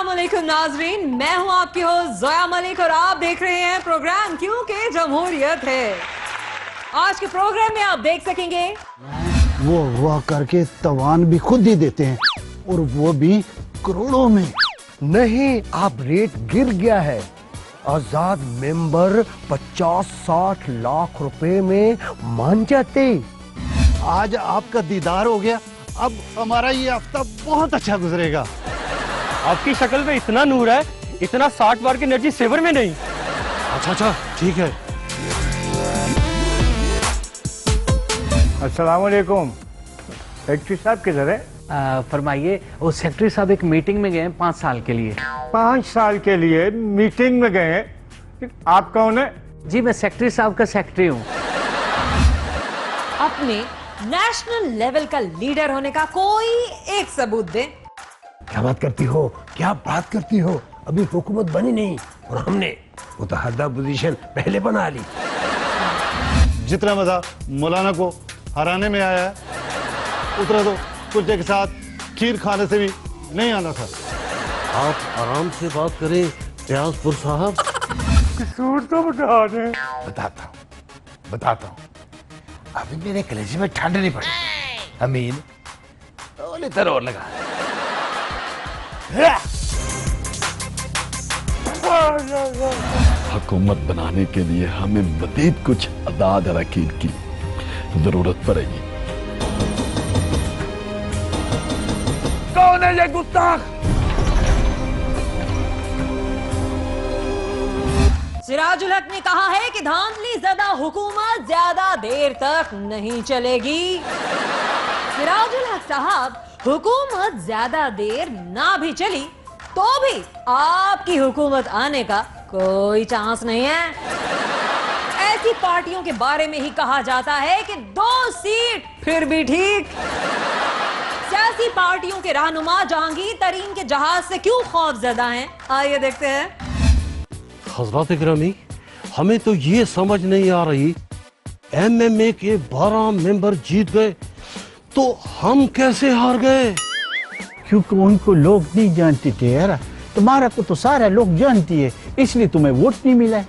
अस्सलामुअलैकुम नाजरीन, मैं हूं आपकी होस्ट ज़ोया मलिक और आप देख रहे हैं प्रोग्राम क्योंकि जमहूरियत है। आज के प्रोग्राम में आप देख सकेंगे वो अगवा करके तवान भी खुद ही देते हैं और वो भी करोड़ों में। नहीं, आप रेट गिर गया है। आजाद मेंबर 50-60 लाख रुपए में मान जाते। आज आपका दीदार हो गया, अब हमारा ये हफ्ता बहुत अच्छा गुजरेगा। आपकी शक्ल में इतना नूर है, इतना 60 बार की एनर्जी सेवर में नहीं। अच्छा ठीक है। अस्सलाम वालेकुम। सेक्रेटरी साहब किधर है? फरमाइए। वो सेक्रेटरी साहब एक मीटिंग में गए हैं 5 साल के लिए। 5 साल के लिए मीटिंग में गए हैं? आप कौन है? जी मैं सेक्रेटरी साहब का सेक्रेटरी हूँ। अपने नेशनल लेवल का लीडर होने का कोई एक सबूत दे। क्या बात करती हो, क्या बात करती हो? अभी हुकूमत बनी नहीं और हमने मुतहदा पोजीशन पहले बना ली। जितना मजा मौलाना को हराने में आया है, उतना तो कुल्चे के साथ खीर खाने से भी नहीं आना था। आप आराम से बात करें प्याजपुर साहब। कसूर तो बता दें। बताता हूँ। अभी मेरे कलेजे में ठंड नहीं पड़ी। अमीन ओले और लगा। हुकूमत बनाने के लिए हमें मजीद कुछ अदाद अरकीन की जरूरत पड़ेगी। कौन है ये गुस्ताख? सिराजुल हक ने कहा है कि धांधली ज़दा हुकूमत ज्यादा देर तक नहीं चलेगी। सिराजुल हक साहब, हुकूमत ज्यादा देर ना भी चली तो भी आपकी हुकूमत आने का कोई चांस नहीं है। ऐसी पार्टियों के बारे में ही कहा जाता है कि 2 सीट फिर भी ठीक। सियासी पार्टियों के रहनुमा जहांगीर तरीन के जहाज से क्यों खौफजदा हैं? आइए देखते हैं। हजरत गिरामी, हमें तो ये समझ नहीं आ रही, एमएमए के 12 मेंबर जीत गए तो हम कैसे हार गए? क्योंकि उनको लोग नहीं जानते थे यार। तुम्हारा को तो सारा लोग जानती है, इसलिए तुम्हें वोट नहीं मिला है।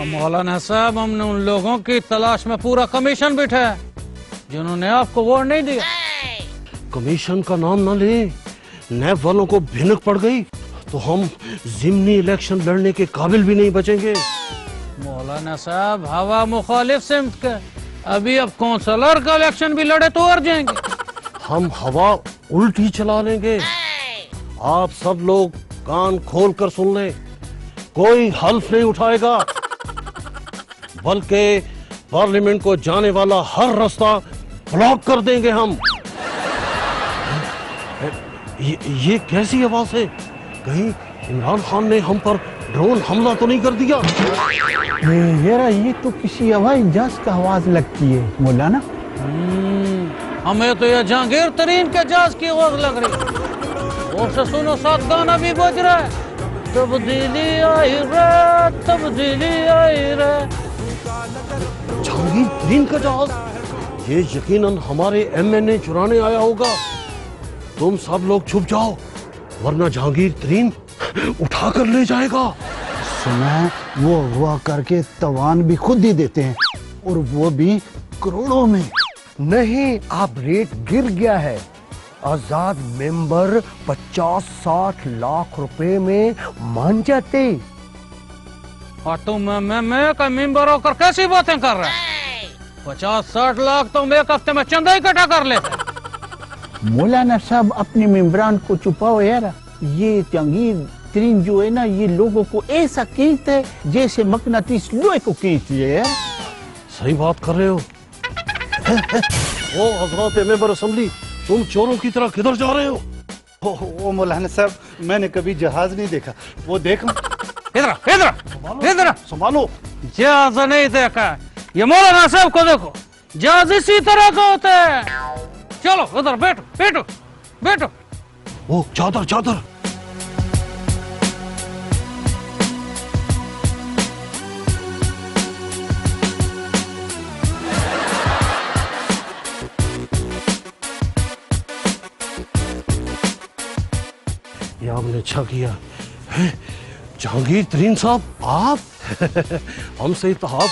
मौलाना साहब, हमने उन लोगों की तलाश में पूरा कमीशन बिठाया जिन्होंने आपको वोट नहीं दिया। कमीशन का नाम ना ले, नैब वालों को भिनक पड़ गई तो हम जिमनी इलेक्शन लड़ने के काबिल भी नहीं बचेंगे। मौलाना साहब, हवा मुखालिफ सिमत के, अभी अब कौंसलर का इलेक्शन भी लड़े तो हार जाएंगे। हम हवा उल्टी चला लेंगे। आप सब लोग कान खोल कर सुन लें, कोई हल्फ नहीं उठाएगा, बल्कि पार्लियामेंट को जाने वाला हर रास्ता ब्लॉक कर देंगे हम। ये कैसी आवाज है? कहीं इमरान खान ने हम पर ड्रोन हमला तो नहीं कर दिया? ये तो किसी हवाई जहाज का आवाज लगती है मौलाना। हमें तो यह जहांगीर तरीन के जहाज की आवाज लग रही। और से सुनो, साथ गाना भी बज रहा है, तब्दीली आई रे, तब्दीली आई रे। जहांगीर तरीन का जहाज? ये यकीनन हमारे एमएनए चुराने आया होगा। तुम सब लोग छुप जाओ, वरना जहांगीर तरीन उठा कर ले जाएगा। सुना वो अगवा करके तवान भी खुद ही देते हैं और वो भी करोड़ों में। नहीं, आप रेट गिर गया है। आजाद मेंबर 50-60 लाख रुपए में मान जाते। और तुम मैं का मेंबर होकर कैसी बातें कर रहे हैं? 50-60 लाख तो एक हफ्ते में चंदा इकट्ठा कर लेते। मौलाना साहब, अपने मेंबरान को छुपाओ यार। ये जहांगीर तरीन जो है ना, ये लोगों को ऐसा खींचता है जैसे मकनातीस लोहे को खींचती है यार। सही बात कर रहे हो। ओ हजरत मेंबर असेंबली, तुम चोरों की तरह किधर जा रहे हो? ओ मौलाना साहब, मैंने कभी जहाज नहीं देखा, वो देखो। इधर संभालो। जहाज नहीं देखा, ये मौलाना साहब को देखो, जहाज इसी तरह का होता है। चलो उधर बैठो बैठो बैठो। ओ चादर चादर। या आपने अच्छा किया है। जहांगीर तरीन साहब, आप हमसे इत्तेहाद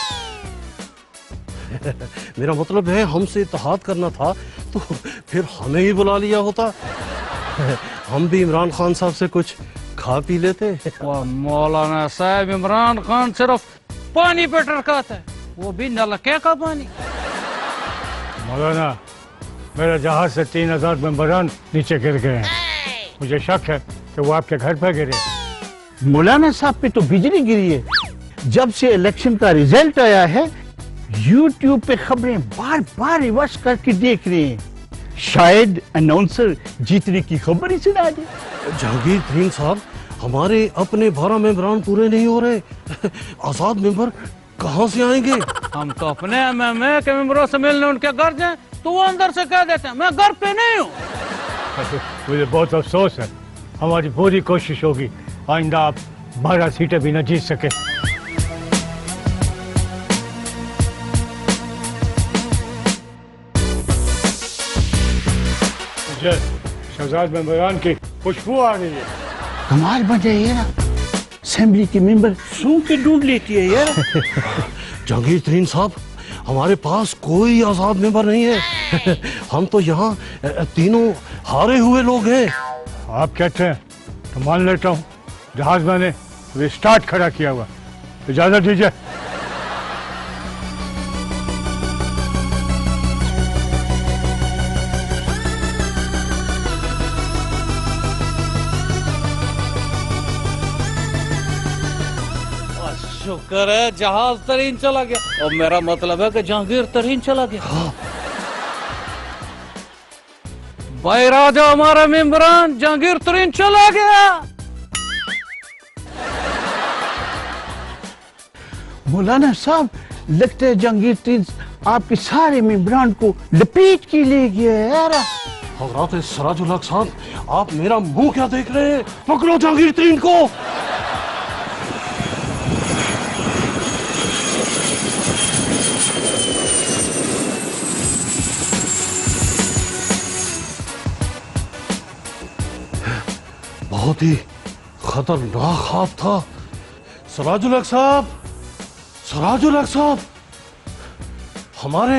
मेरा मतलब है हमसे इत्तेहाद करना था तो फिर हमें ही बुला लिया होता। हम भी इमरान खान साहब से कुछ खा पी लेते। वाह मौलाना साहब, इमरान खान सिर्फ पानी पे टरकाता है, वो भी नलके का पानी। मौलाना, मेरा जहाज से 3000 मेंबरान नीचे गिर गए हैं। मुझे शक है कि वो आपके घर पर गिरे। मौलाना साहब पे तो बिजली गिरी है। जब से इलेक्शन का रिजल्ट आया है YouTube पे खबरें बार बार रिवर्स करके देख रहे हैं, शायद अनाउंसर जीतने की खबर ही सुना दे। जहांगीर तरीन साहब, हमारे अपने 12 मेंबरान पूरे नहीं हो रहे। आजाद मेंबर कहाँ से आएंगे? हम तो अपने एमएमए के मेंबरों से मिलने उनके घर जाएं तो वो अंदर से कह देते हैं मैं घर पे नहीं हूँ। मुझे बहुत अफसोस है। हमारी पूरी कोशिश होगी आइंदा आप 12 सीटें भी न जीत सके। मुझे शहजाद मेंबरान की खुशबू आ रही है। कमाल बन जाए यार, असेंबली के मेंबर सूंघ के ढूंढ लेती है यार। जहांगीर तरीन साहब, हमारे पास कोई आजाद मेंबर नहीं है। हम तो यहाँ तीनों हारे हुए लोग हैं। आप कहते हैं तो मान लेता हूँ। जहाज मैंने रिस्टार्ट खड़ा किया हुआ, इजाजत दीजिए। शुक्र है जहाज तरीन चला गया, और मेरा मतलब है कि जहांगीर तरीन चला गया। भाई राजा हमारा मेंबरान जहांगीर तरीन चला गया। मौलाना साहब, लगता है जहांगीर तरीन आपके सारे मेंबरान को लपेट के ले गया है यार। हजरत सराजुल हक साहब, आप मेरा मुंह क्या देख रहे हैं? पकड़ो जहांगीर तरीन को। बहुत ही खतरनाक ख्वाब था। सराजुल हक साहब, सराजुल हक साहब, हमारे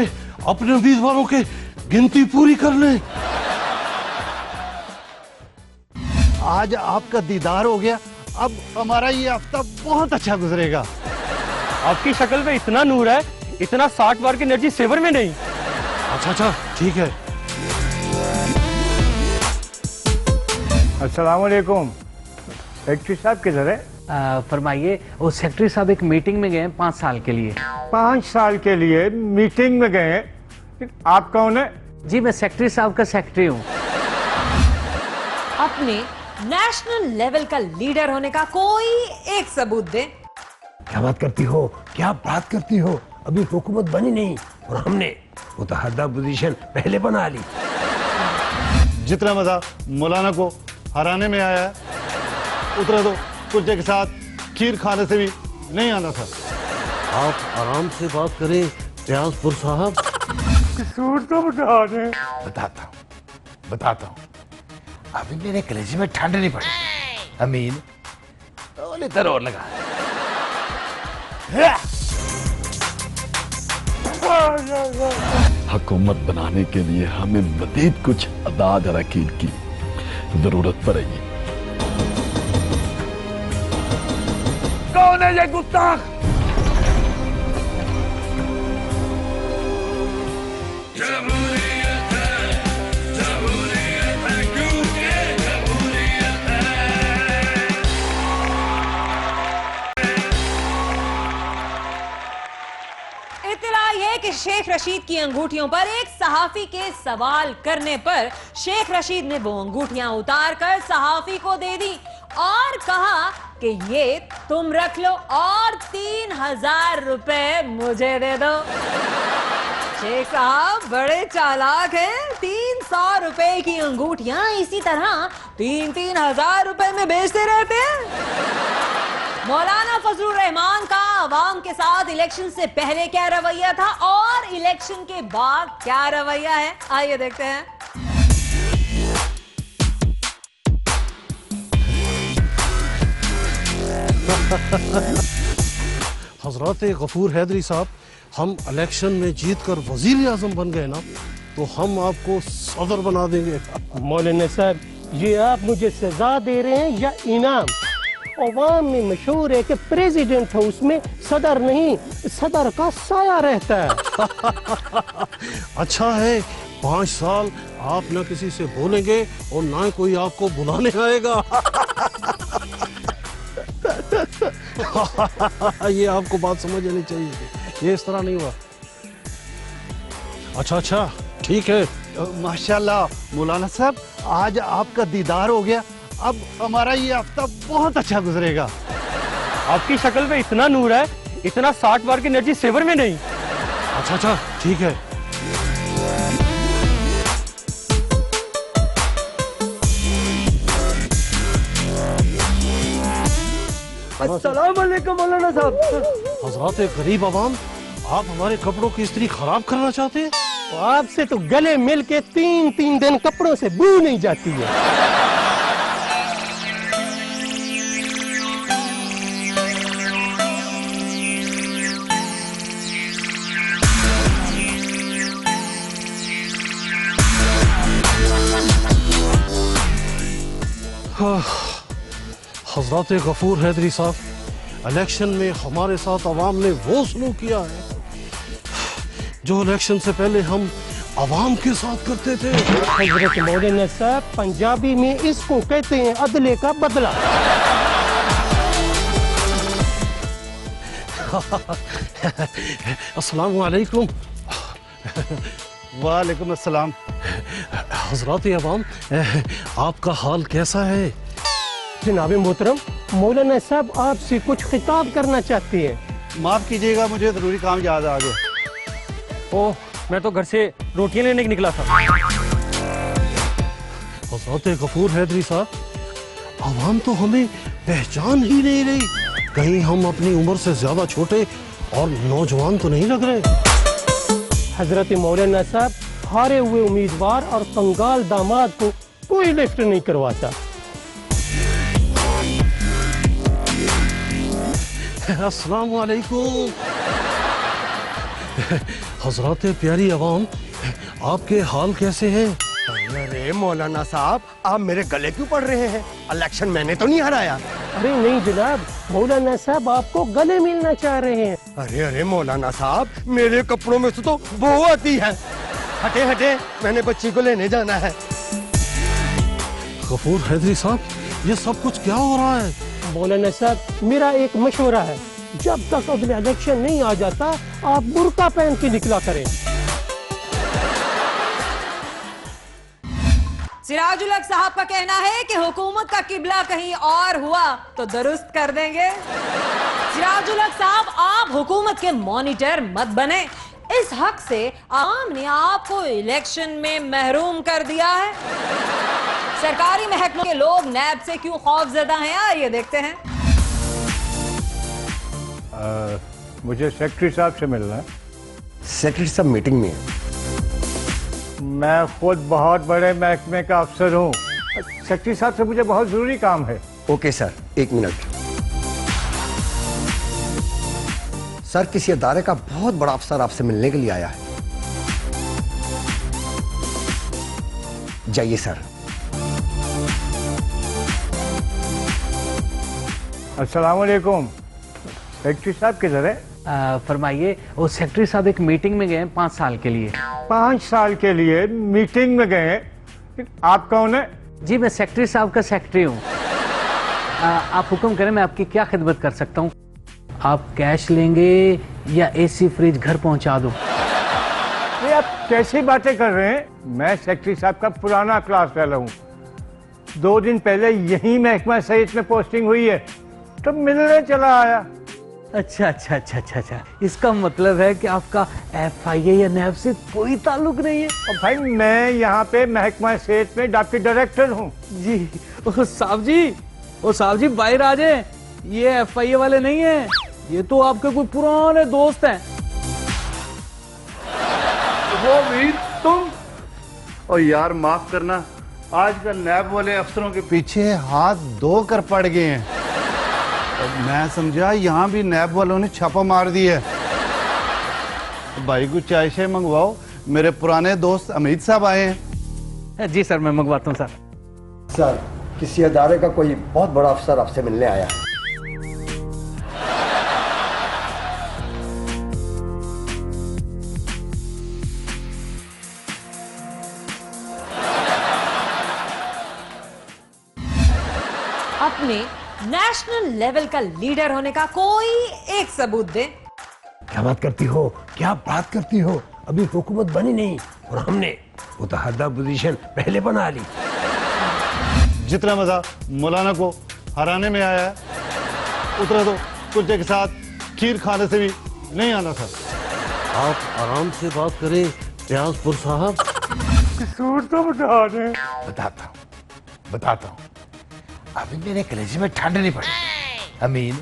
अपने उम्मीदवारों के गिनती पूरी कर लें। आज आपका दीदार हो गया, अब हमारा ये हफ्ता बहुत अच्छा गुजरेगा। आपकी शक्ल पे इतना नूर है, इतना 60 बार की एनर्जी सेवर में नहीं। अच्छा ठीक है। अस्सलाम वालेकुम। सेक्रेटरी साहब किधर है? फरमाइए। वो सेक्रेटरी साहब एक मीटिंग में गए हैं 5 साल के लिए। 5 साल के लिए मीटिंग में गए हैं? आप कौन है? जी मैं सेक्रेटरी साहब का सेक्रेटरी हूँ। अपने नेशनल लेवल का लीडर होने का कोई एक सबूत दे। क्या बात करती हो, क्या बात करती हो? अभी हुकूमत बनी नहीं और हमने मुतहदा पोजीशन पहले बना ली। जितना मजा मौलाना को हराने में आया है, उतना तो कुल्चे के साथ खीर खाने से भी नहीं आना था। आप आराम से बात करें प्याजपुर साहब। कसूर तो बता दें। बताता हूँ। अभी मेरे कलेजे में ठंड नहीं पड़ी। अमीन तो तरह लगा। हुकूमत बनाने के लिए हमें मजीद कुछ अदाद अरकीन की जरूरत पड़ेगी। कौन है ये गुस्ताख? कि शेख रशीद की अंगूठियों पर एक सहाफी के सवाल करने पर शेख रशीद ने वो अंगूठियां उतार कर सहाफी को दे दी और कहा कि ये तुम रख लो और 3000 रुपए मुझे दे दो। शेख साहब बड़े चालाक हैं। 300 रुपए की अंगूठियां इसी तरह 3-3 हजार रुपए में बेचते रहते हैं। मौलाना फजलुर रहमान का आवाम के साथ इलेक्शन से पहले क्या रवैया था और इलेक्शन के बाद क्या रवैया है, आइए देखते हैं। हजरत गफूर हैदरी साहब, हम इलेक्शन में जीत कर वजीर आजम बन गए ना, तो हम आपको सदर बना देंगे। मौलाना साहब, ये आप मुझे सजा दे रहे हैं या इनाम? अवाम में मशहूर है कि प्रेसिडेंट हाउस में सदर नहीं, सदर का साया रहता है। अच्छा है, 5 साल आप न किसी से बोलेंगे और ना कोई आपको बुलाने आएगा। ये आपको बात समझ आनी चाहिए, ये इस तरह नहीं हुआ। अच्छा, ठीक है। माशाल्लाह मौलाना साहब, आज आपका दीदार हो गया। अब हमारा ये हफ्ता बहुत अच्छा गुजरेगा। आपकी शक्ल में इतना नूर है, इतना 60 बार की एनर्जी सेवर में नहीं। अच्छा, ठीक है। अस्सलाम वालेकुम मौलाना साहब। हजरत गरीब आवाम, आप हमारे कपड़ों की इस्त्री खराब करना चाहते हैं? आपसे तो गले मिल के 3 दिन कपड़ों से बू नहीं जाती है। हजरत गफूर हैदरी साहब, इलेक्शन में हमारे साथ अवाम ने वो सलूक किया है जो इलेक्शन से पहले हम अवाम के साथ करते थे। हजरत मौलाना साहब, पंजाबी में इसको कहते हैं अदले का बदला। अस्सलाम वालेकुम। वालेकुम अस्सलाम। हजरत अवाम, आपका हाल कैसा है? जनाब मोहतरम, मौलाना साहब आपसे कुछ खिताब करना चाहते हैं। माफ कीजिएगा, मुझे जरूरी काम याद आ गया। ओह, मैं तो घर से रोटियां लेने निकला था। हजरत गफूर हैदरी साहब, अवाम तो हमें पहचान ही नहीं रही। कहीं हम अपनी उम्र से ज्यादा छोटे और नौजवान तो नहीं लग रहे? हजरत मौलाना साहब, हारे हुए उम्मीदवार और कंगाल दामाद को कोई लिफ्ट नहीं करवाता। अस्सलाम वालेकुम। हजरत प्यारी अवाम, आपके हाल कैसे हैं? अरे मौलाना साहब, आप मेरे गले क्यों पड़ रहे हैं? इलेक्शन मैंने तो नहीं हराया। अरे नहीं जनाब, मौलाना साहब आपको गले मिलना चाह रहे हैं। अरे मौलाना साहब, मेरे कपड़ों में से तो बू आती है। हटे, मैंने बच्ची को लेने जाना है। गफूर हैदरी साहब, ये सब कुछ क्या हो रहा है? मौलाना साहब, मेरा एक मशवरा है, जब तक अगले इलेक्शन नहीं आ जाता, आप बुर्का पहन के निकला करें। सिराजुल हक साहब का कहना है कि हुकूमत का किबला कहीं और हुआ तो दुरुस्त कर देंगे। सिराजुल हक साहब, आप हुकूमत के मॉनिटर मत बने। इस हक से आवाम ने आपको इलेक्शन में महरूम कर दिया है। सरकारी महकमों के लोग नैब से क्यों खौफजदा हैं, आइए देखते हैं। मुझे सेक्रेटरी साहब से मिलना है। सेक्रेटरी साहब मीटिंग में है। मैं खुद बहुत बड़े महकमे का अफसर हूँ। सेक्रेटरी साहब से मुझे बहुत जरूरी काम है। Okay sir, 1 minute. सर, किसी अदारे का बहुत बड़ा अफसर आपसे मिलने के लिए आया है। जाइए सर। अस्सलाम वालेकुम। सेक्रेटरी साहब किधर है? फरमाइए। वो सेक्रेटरी साहब एक मीटिंग में गए हैं 5 साल के लिए। 5 साल के लिए मीटिंग में गए? आप कौन है? जी, मैं सेक्रेटरी साहब का सेक्रेटरी हूँ। आप हुक्म करें, मैं आपकी क्या खिदमत कर सकता हूँ? आप कैश लेंगे या एसी फ्रिज घर पहुंचा दूं? ये आप कैसी बातें कर रहे हैं? मैं सेक्रेटरी साहब का पुराना क्लास वाला हूँ। 2 दिन पहले यही महकमा सहित में पोस्टिंग हुई है, तो मिलने चला आया। अच्छा। इसका मतलब है कि आपका FIA या नैब से कोई ताल्लुक नहीं है? और भाई, मैं यहाँ पे महकमा सेहत में डिप्टी डायरेक्टर हूँ। जी, ओ साहब जी बाहर आ जाए। ये FIA वाले नहीं है, ये तो आपके कोई पुराने दोस्त हैं। वो भी तुम? और यार माफ करना, आजकल नैब वाले अफसरों के पीछे हाथ धोकर पड़ गए हैं। मैं समझा यहाँ भी नैब वालों ने छापा मार दिया है। भाई को चाय शाय मंगवाओ, मेरे पुराने दोस्त अमित साहब आए हैं। जी सर, मैं मंगवाता हूँ सर। सर, किसी अदारे का कोई बहुत बड़ा अफसर आपसे मिलने आया है। अपने नेशनल लेवल का लीडर होने का कोई एक सबूत दे। क्या बात करती हो, क्या बात करती हो? अभी हुकूमत बनी नहीं और हमने मुतहदा पोजीशन पहले बना ली। जितना मजा मौलाना को हराने में आया है, उतना तो कुल्चे के साथ खीर खाने से भी नहीं आना था। आप आराम से बात करें प्याजपुर साहब। कसूर तो बता दें। बताता हूँ। अभी मेरे कलेजे में ठंड नहीं पड़ी। अमीन,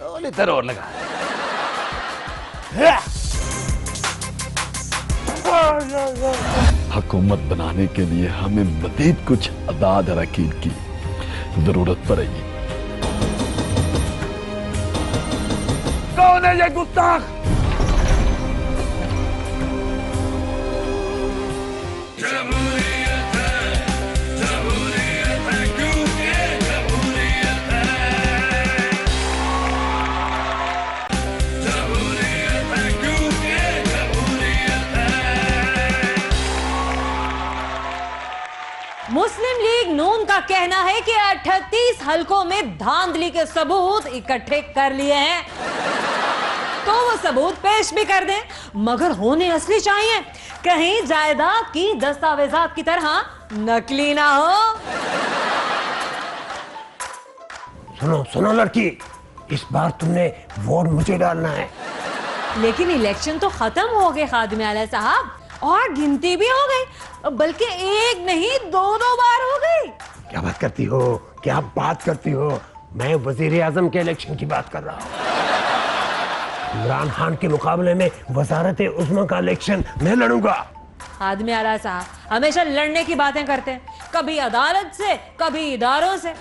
ओले और लगा। हुकूमत बनाने के लिए हमें मजीद कुछ अदाद अरकीन की जरूरत पड़ेगी। कौन है ये गुस्ताख? मुस्लिम लीग नून का कहना है कि 38 हलकों में धांधली के सबूत इकट्ठे कर लिए हैं, तो वो सबूत पेश भी कर दें, मगर होने असली चाहिए, कहीं जायदाद की दस्तावेजात की तरह नकली ना हो। सुनो सुनो लड़की, इस बार तुमने वोट मुझे डालना है। लेकिन इलेक्शन तो खत्म हो गए खादिम आला साहब, और गिनती भी हो गई, बल्कि एक नहीं दो बार हो गई। क्या बात करती हो, क्या बात करती हो? मैं वजीर आजम के इलेक्शन की बात कर रहा हूँ। इमरान खान के मुकाबले में वजारत उस्मा का इलेक्शन मैं लड़ूंगा। खादिम आला साहब हमेशा लड़ने की बातें करते हैं, कभी अदालत से कभी इदारों से,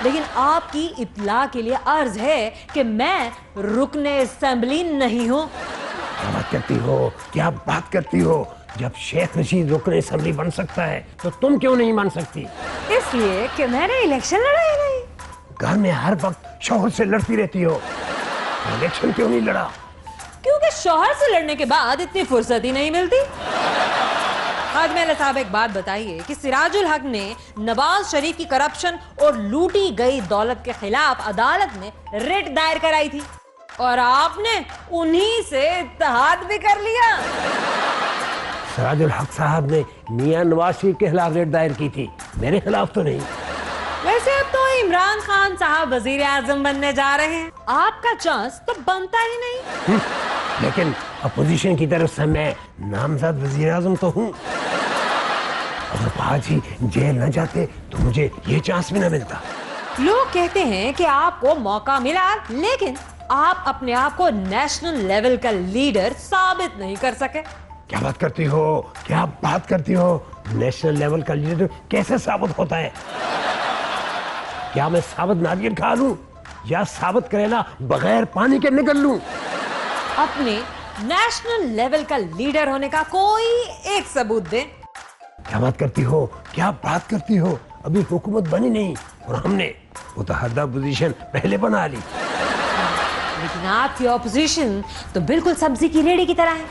लेकिन आपकी इत्तला के लिए अर्ज है कि मैं रुकने असेंबली नहीं हूँ। क्या बात करती हो, क्या बात करती हो? जब शेख रशीद रुकने असेंबली बन सकता है तो तुम क्यों नहीं बन सकती? इसलिए कि मैंने इलेक्शन लड़ा ही नहीं। घर में हर वक्त शौहर से लड़ती रहती हो, इलेक्शन क्यों नहीं लड़ा? क्योंकि शौहर से लड़ने के बाद इतनी फुर्सत ही नहीं मिलती। खादिम आला साहब एक बात बताइए कि सिराजुल हक ने नवाज शरीफ की करप्शन और लूटी गई दौलत के खिलाफ अदालत में रिट दायर कराई थी, और आपने उन्हीं से इत्तेहाद भी कर लिया। सिराजुल हक साहब ने मियां नवाज शरीफ के खिलाफ रिट दायर की थी, मेरे खिलाफ तो नहीं। वैसे अब तो इमरान खान साहब वजीर आजम बनने जा रहे हैं, आपका चांस तो बनता ही नहीं। लेकिन अपोजिशन की तरफ से मैं नामजद वजीर आजम तो हूँ। अगर आज ही जेल न जाते तो मुझे ये चांस भी न मिलता। लोग कहते हैं कि आपको मौका मिला, लेकिन आप अपने आप को नेशनल लेवल का लीडर साबित नहीं कर सके। क्या बात करती हो, क्या बात करती हो? नेशनल लेवल का लीडर कैसे साबित होता है? क्या मैं साबित नारियल खा लूं या साबित करेला बगैर पानी के निकल लूं? अपने नेशनल लेवल का लीडर होने का कोई एक सबूत दे। क्या बात करती हो, क्या बात करती हो? अभी हुकूमत बनी नहीं और हमने मुतहदा पोजीशन पहले बना ली। लेकिन आपकी ऑपोजिशन तो बिल्कुल सब्जी की रेडी की तरह है,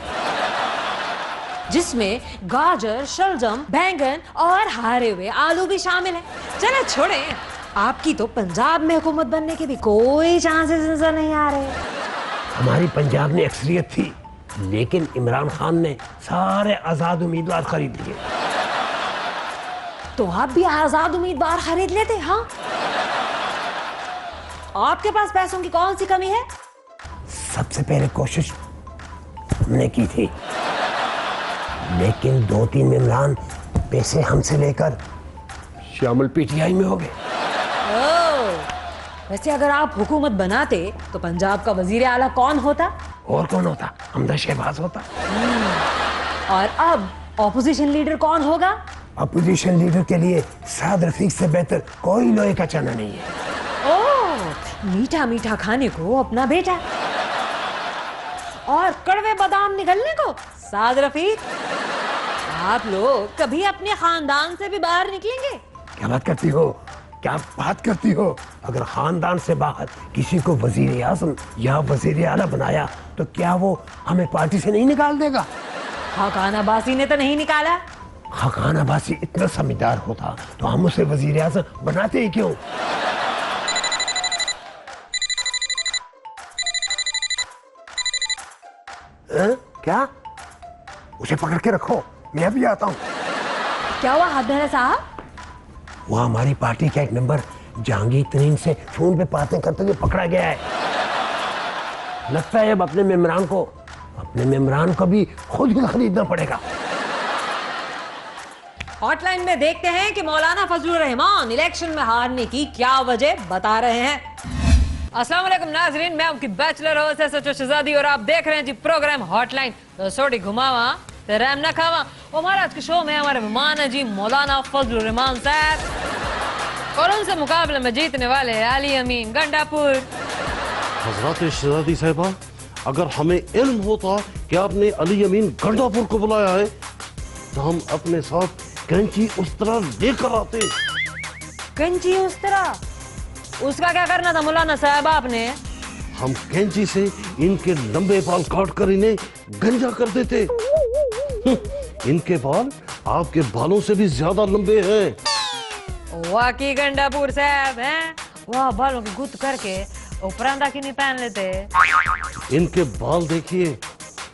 जिसमें गाजर, शलजम, बैंगन और हारे हुए आलू भी शामिल हैं। चलो छोड़े, आपकी तो पंजाब में हुकूमत बनने के भी कोई चांसेस नजर नहीं आ रहे। हमारी पंजाब में अक्सरियत थी, लेकिन इमरान खान ने सारे आजाद उम्मीदवार खरीद लिए। तो आप भी आजाद उम्मीदवार खरीद लेते? हाँ, आपके पास पैसों की कौन सी कमी है? सबसे पहले कोशिश हमने की थी, लेकिन 2-3 इमरान पैसे हमसे लेकर शामिल पीटीआई में हो गए। वैसे अगर आप हुकूमत बनाते तो पंजाब का वजीर आला कौन होता? और कौन होता? हमदा शहबाज होता। और अब ऑपोजिशन लीडर कौन होगा? अपोजिशन लीडर के लिए साद रफीक से बेहतर कोई लोहे का चना नहीं है। ओह, मीठा मीठा खाने को अपना बेटा और कड़वे बादाम निगलने को साद रफीक। आप लोग कभी अपने खानदान से भी बाहर निकलेंगे? क्या बात करती हो, क्या बात करती हो? अगर खानदान से बाहर किसी को वजीर आजम या वजीर आला बनाया तो क्या वो हमें पार्टी से नहीं निकाल देगा? हकान अब्बासी ने तो नहीं निकाला। हकान अब्बासी इतना समझदार होता तो हम उसे वजीर आजम बनाते ही क्यों? क्या? उसे पकड़ के रखो, मैं भी आता हूँ। क्या हुआ हाथ साहब? वो हमारी पार्टी का एक मेंबर जहांगीर तरीन से फोन पे बातें करते हुए पकड़ा गया है। लगता है अब अपने मेम्बरान को भी खुद ही खरीदना पड़ेगा। हॉटलाइन में देखते हैं कि मौलाना फजलुर रहमान इलेक्शन में हारने की क्या वजह बता रहे हैं। अस्सलाम वालेकुम नाजरीन, मैं आपकी बैचलर होस्ट सचो शहजादी और आप देख रहे हैं जी प्रोग्राम हॉटलाइन। तो सोटी घुमावा तो रैम न खावा। हमारा आज के शो में हमारे मेहमान है जी मौलाना फजलुर रहमान साहब और उनसे मुकाबले में जीतने वाले अली अमीन गंडापुर। हजरत शहजादी साहिबा, अगर हमें इल्म होता कि आपने अली अमीन गंडापुर को बुलाया है तो हम अपने साथ कैंची उस तरह लेकर आते। कैंची उस तरह? उसका क्या करना था मौलाना साहब आपने? हम कैंची से इनके लंबे बाल काट कर इन्हें गंजा कर देते। इनके बाल आपके बालों से भी ज्यादा लंबे हैं। वाकई गंडापुर साहब हैं, वह बालों की गुत्त करके उपरांदा की नहीं पहन लेते। इनके बाल देखिए,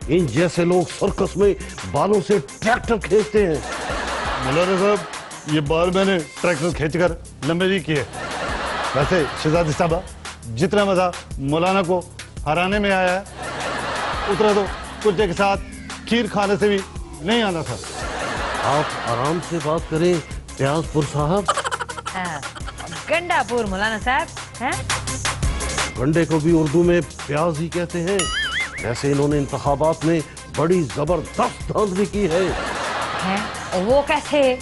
इन जैसे लोग सर्कस में बालों से ट्रैक्टर खींचते हैं। मौलाना साहब, ये बाल मैंने ट्रैक्टर खींचकर लंबे नहीं किए। वैसे शहजादी साहबा, जितना मजा मौलाना को हराने में आया है उतना तो कुत्ते के साथ खीर खाने से भी नहीं आना था। आप आराम से बात करें प्याजपुर साहब। गंडापुर मौलाना साहब हैं? गंडे को भी उर्दू में प्याज ही कहते हैं। वैसे इन्होंने इंतखाबात में बड़ी जबरदस्त धांधली की है। और वो कैसे?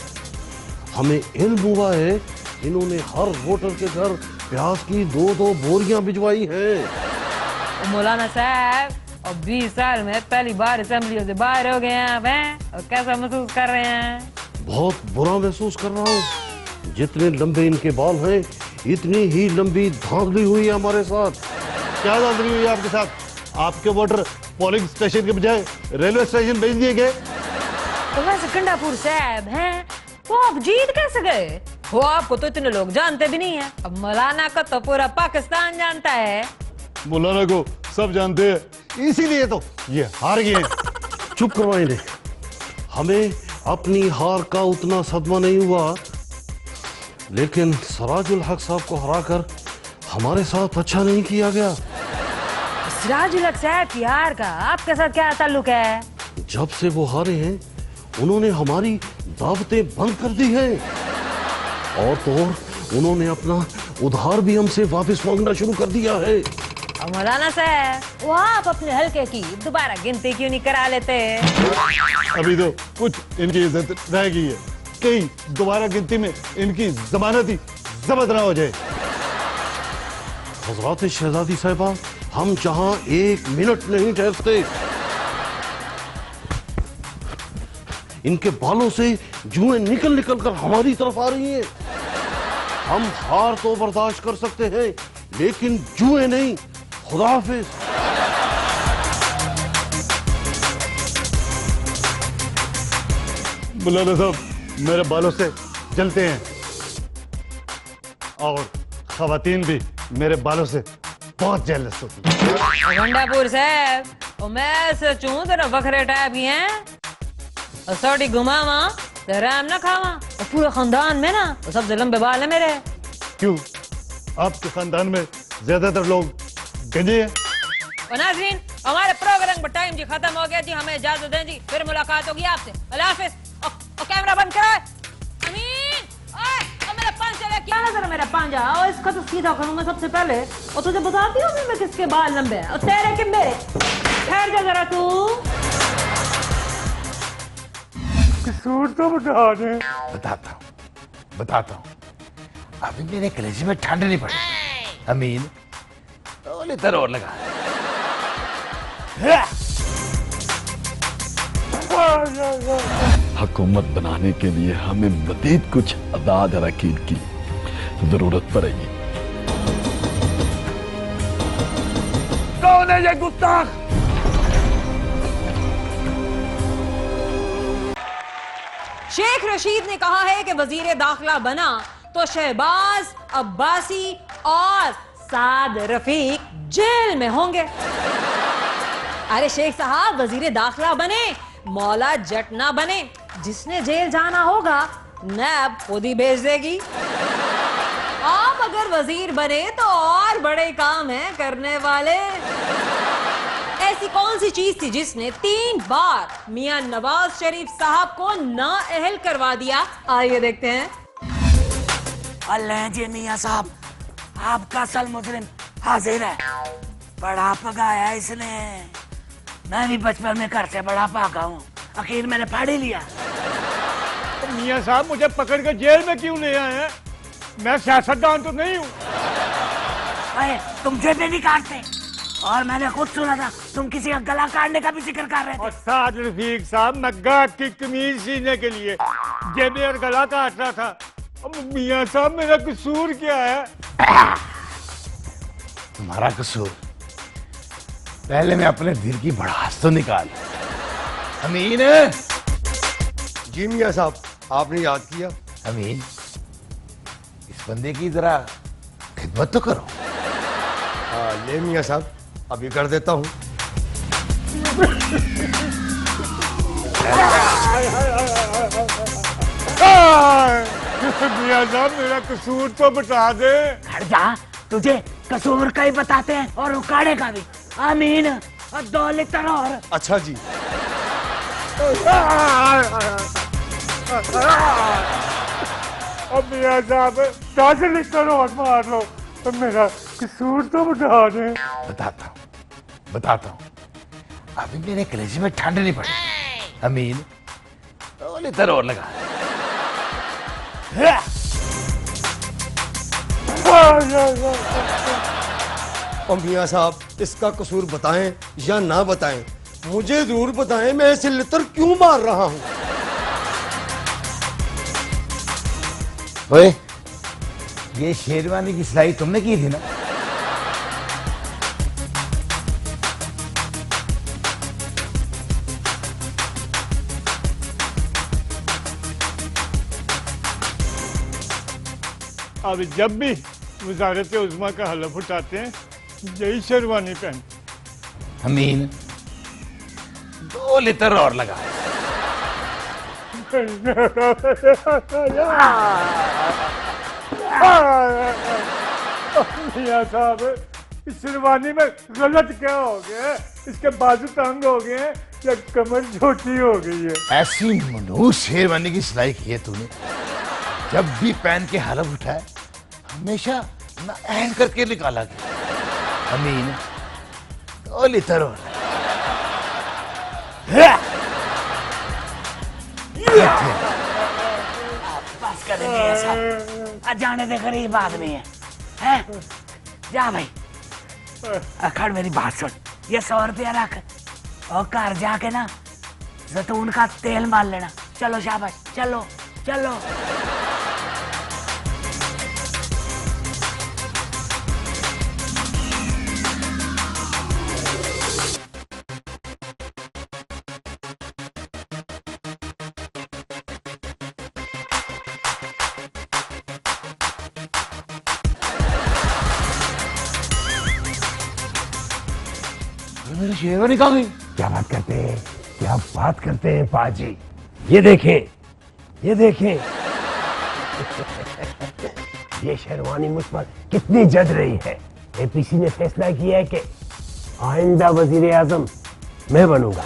हमें इल्म हुआ है इन्होंने हर वोटर के घर प्याज की 2-2 बोरियां भिजवाई हैं। मौलाना साहब, और 20 साल में पहली बार असेंबली से बाहर हो गए हैं आप हैं, और कैसा महसूस कर रहे हैं? बहुत बुरा महसूस कर रहा हूँ। जितने लंबे इनके बाल हैं इतनी ही लंबी धांधली हुई है हमारे साथ। क्या धांधली हुई है आपके साथ? आपके वोटर पोलिंग स्टेशन के बजाय रेलवे स्टेशन भेज दिए गए। तो वैसे गंडापुर साहब हैं, वो आप जीत कैसे गए? वो आपको तो इतने लोग जानते भी नहीं है। अब मौलाना को तो पूरा पाकिस्तान जानता है। मौलाना को सब जानते हैं, इसीलिए तो ये हार गए। चुप करवाएं इन्हें। हमें अपनी हार का उतना सदमा नहीं हुआ, लेकिन सिराजुल हक साहब को हराकर हमारे साथ अच्छा नहीं किया गया। सिराजुल हक साहब की हार का आपके साथ क्या ताल्लुक है? जब से वो हारे हैं उन्होंने हमारी दावतें बंद कर दी हैं और तो और उन्होंने अपना उधार भी हमसे वापस मांगना शुरू कर दिया है। मौलाना साहब, वो आप अपने हल्के की दोबारा गिनती क्यों नहीं करा लेते? अभी तो कुछ इनकी इज्जत रह गई है, कहीं दोबारा गिनती में इनकी जमानत ही जब्त ना हो जाए। हजरत शहजादी साहिबा, हम जहां 1 मिनट नहीं ठहरते। इनके बालों से जुएं निकल निकल कर हमारी तरफ आ रही हैं। हम हार तो बर्दाश्त कर सकते हैं लेकिन जुएं नहीं। खुदा हाफिज। मौलाना साहब, मेरे बालों से जलते हैं और खवातीन भी मेरे बालों से बहुत जेलस होती है। गंडापुर साहब, और मैं सोचूं तेरा बखरे टाइप ही हैं, और सोटी घुमावा तो राम ना खावा, और पूरे खानदान में ना और सबसे लंबे बाल है मेरे। क्यों, आपके खानदान में ज्यादातर लोग गंजे हैं? और नाज़रीन, हमारे प्रोग्राम का टाइम जी खत्म हो गया जी, हमें इजाजत दें जी, फिर मुलाकात होगी आपसे। अल्लाह हाफिज। और कैमरा बंद करो। अमीन, ओए, और मेरा पंजा ले, क्या नजर है मेरा पंजा? और इसका तो सीधा करूंगा सबसे पहले, और तुझे बताती हूँ मैं किसके बाल लंबे हैं, और तेरे के मेरे। ठहर जा जरा तू। सूट तो बता दे। बताता हूँ। अभी मेरे कलेजे में ठंड नहीं पड़ी। अमीन, लितर और लगा। हुकूमत बनाने के लिए हमें मजीद कुछ अदाद अरकीन की जरूरत पड़ेगी। कौन है ये गुस्ताख? शेख रशीद ने कहा है कि वजीर दाखिला बना तो शहबाज, अब्बासी और साद रफीक जेल में होंगे। अरे शेख साहब, वजीर दाखिला बने, मौला जट ना बने। जिसने जेल जाना होगा नैब खुद ही भेज देगी। आप अगर वजीर बने तो और बड़े काम हैं करने वाले। ऐसी कौन सी चीज थी जिसने 3 बार मियां नवाज शरीफ साहब को नाअहल करवा दिया? आइए देखते हैं। अल्लाह जी मियां साहब, आपका असल मुजरिम हाजिर है। बड़ा पकाया इसने। मैं भी बचपन में घर से बड़ा भागा हूँ, आखिर मैंने फाड़ ही लिया। तो मियां साहब मुझे पकड़ के जेल में क्यों ले आए हैं? मैं सियासतदान तो नहीं हूँ। अरे तुम जेब नहीं काटते, और मैंने खुद सुना था तुम किसी का गला काटने का भी जिक्र कर रहे थे। और साद रफीक साहब, मैं गाहक की कमीज सीने के लिए जेबें और गला काट रहा था। अब मियां साहब, मेरा कसूर क्या है? तुम्हारा कसूर? पहले मैं अपने दिल की भड़ास तो निकाल। अमीन। जी मियां साहब, आपने याद किया। अमीन, इस बंदे की जरा खिदमत तो करो। ले मियां साहब, अभी कर देता हूँ। मियां साहब, मेरा कसूर तो बता दे। हट जा, तुझे कसूर का ही बताते हैं और उकाड़े का भी। आमीन और 2 लीटर और। अच्छा जी। अब मियां साहब 10 लीटर और मार लो तो मेरा कसूर तो बता दे। बताता हूँ। अभी मेरे कलेजे में ठंड नहीं पड़ी। अमीन, 2 लीटर और लगा। मियां साहब, इसका कसूर बताएं या ना बताएं, मुझे जरूर बताएं। मैं इसे लितर क्यों मार रहा हूँ? ओए, ये शेरवानी की सिलाई तुमने की थी ना? अब जब भी वजारत उज़्मा का हलफ उठाते हैं, यही शेरवानी पहन। अमीन, 2 लीटर और लगा। मियां साहब, इस शेरवानी में गलत क्या हो गया? इसके बाजू तंग हो गए हैं या कमर छोटी हो गई है? ऐसी मनहूस शेरवानी की सिलाई की है तूने, जब भी पहन के हलफ उठाए हमेशा ना अहल करके निकाला गया। अमीन, 2 लीटर और। बस करेंगे ऐसा। जाने दे, गरीब आदमी है? जा भाई, अखड़ मेरी बात सुन। ये 100 रुपया रख और घर जाके ना जैतून का तेल मार लेना। चलो शाबाश, चलो चलो। मेरी शेरवानी कहाँ गई? क्या बात करते हैं, क्या बात करते हैं पाजी। ये देखें, ये देखें। ये शेरवानी मुझ पर कितनी जज रही है। एपीसी ने फैसला किया है कि आइंदा वजीर आजम मैं बनूंगा।